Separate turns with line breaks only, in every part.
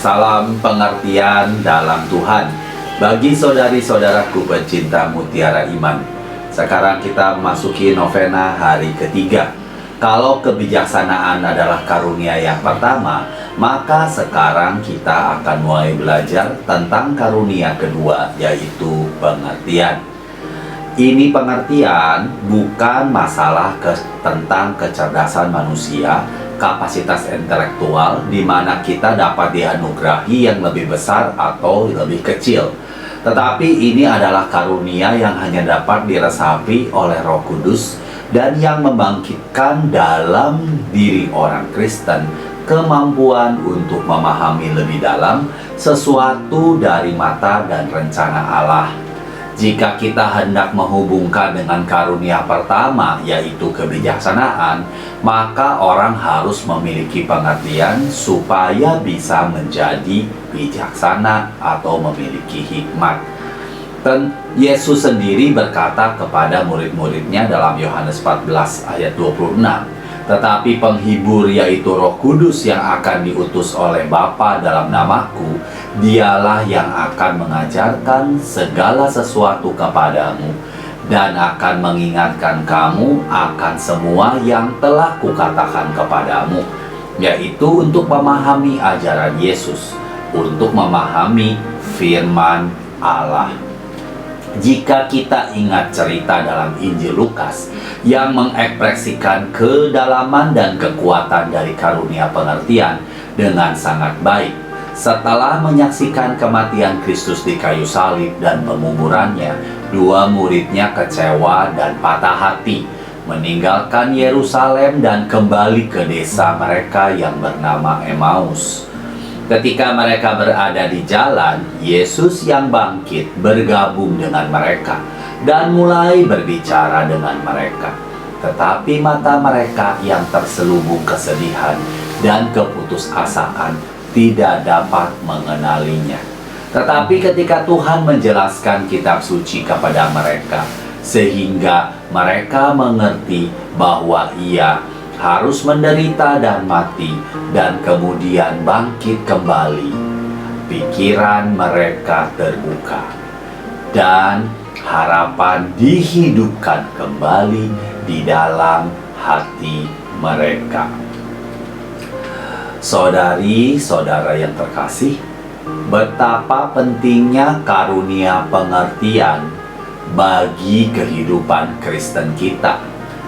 Salam pengertian dalam Tuhan bagi saudari-saudaraku pencinta mutiara iman. Sekarang kita memasuki novena hari ketiga. Kalau kebijaksanaan adalah karunia yang pertama, maka sekarang kita akan mulai belajar tentang karunia kedua, yaitu pengertian. Ini pengertian bukan masalah tentang kecerdasan manusia, kapasitas intelektual di mana kita dapat dianugerahi yang lebih besar atau lebih kecil. Tetapi ini adalah karunia yang hanya dapat diresapi oleh Roh Kudus dan yang membangkitkan dalam diri orang Kristen kemampuan untuk memahami lebih dalam sesuatu dari mata dan rencana Allah. Jika kita hendak menghubungkan dengan karunia pertama, yaitu kebijaksanaan, maka orang harus memiliki pengertian supaya bisa menjadi bijaksana atau memiliki hikmat. Dan Yesus sendiri berkata kepada murid-muridnya dalam Yohanes 14 ayat 26, "Tetapi penghibur yaitu Roh Kudus yang akan diutus oleh Bapa dalam namaku, Dialah yang akan mengajarkan segala sesuatu kepadamu dan akan mengingatkan kamu akan semua yang telah kukatakan kepadamu," yaitu untuk memahami ajaran Yesus, untuk memahami firman Allah. Jika kita ingat cerita dalam Injil Lukas yang mengekspresikan kedalaman dan kekuatan dari karunia pengertian dengan sangat baik, setelah menyaksikan kematian Kristus di kayu salib dan penguburannya, dua muridnya kecewa dan patah hati, meninggalkan Yerusalem dan kembali ke desa mereka yang bernama Emmaus. Ketika mereka berada di jalan, Yesus yang bangkit bergabung dengan mereka dan mulai berbicara dengan mereka. Tetapi mata mereka yang terselubung kesedihan dan keputusasaan tidak dapat mengenalinya. Tetapi ketika Tuhan menjelaskan kitab suci kepada mereka, sehingga mereka mengerti bahwa Ia harus menderita dan mati dan kemudian bangkit kembali, pikiran mereka terbuka dan harapan dihidupkan kembali di dalam hati mereka. Saudari-saudara yang terkasih, betapa pentingnya karunia pengertian bagi kehidupan Kristen kita.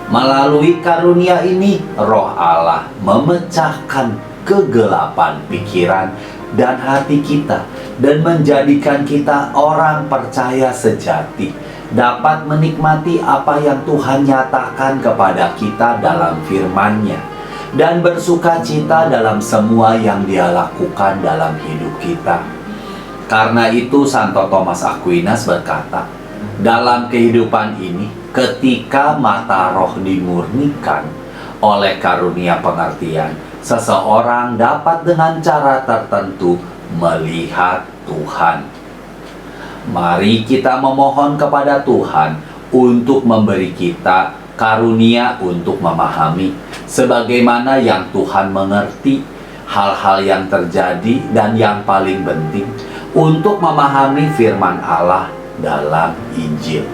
Melalui karunia ini, Roh Allah memecahkan kegelapan pikiran dan hati kita dan menjadikan kita orang percaya sejati, dapat menikmati apa yang Tuhan nyatakan kepada kita dalam firman-Nya dan bersuka cita dalam semua yang Dia lakukan dalam hidup kita. Karena itu Santo Thomas Aquinas berkata, dalam kehidupan ini, ketika mata roh dimurnikan oleh karunia pengertian, seseorang dapat dengan cara tertentu melihat Tuhan. Mari kita memohon kepada Tuhan untuk memberi kita karunia untuk memahami sebagaimana yang Tuhan mengerti hal-hal yang terjadi dan yang paling penting untuk memahami firman Allah dalam Injil.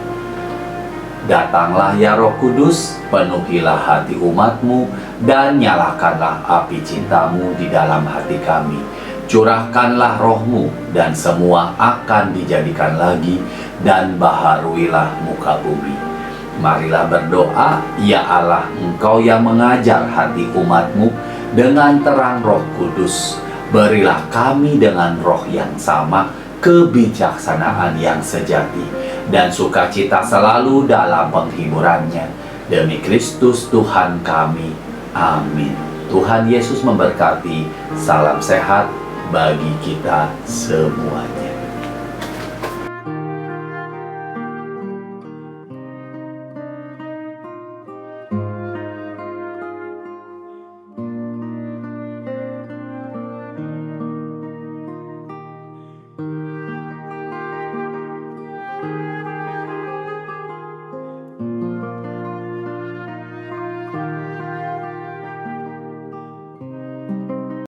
Datanglah ya Roh Kudus, penuhilah hati umat-Mu dan nyalakanlah api cinta-Mu di dalam hati kami. Curahkanlah Roh-Mu dan semua akan dijadikan lagi dan baharuilah muka bumi. Marilah berdoa, ya Allah, Engkau yang mengajar hati umat-Mu dengan terang Roh Kudus. Berilah kami dengan roh yang sama, kebijaksanaan yang sejati, dan sukacita selalu dalam penghiburannya. Demi Kristus Tuhan kami. Amin. Tuhan Yesus memberkati. Salam sehat bagi kita semuanya.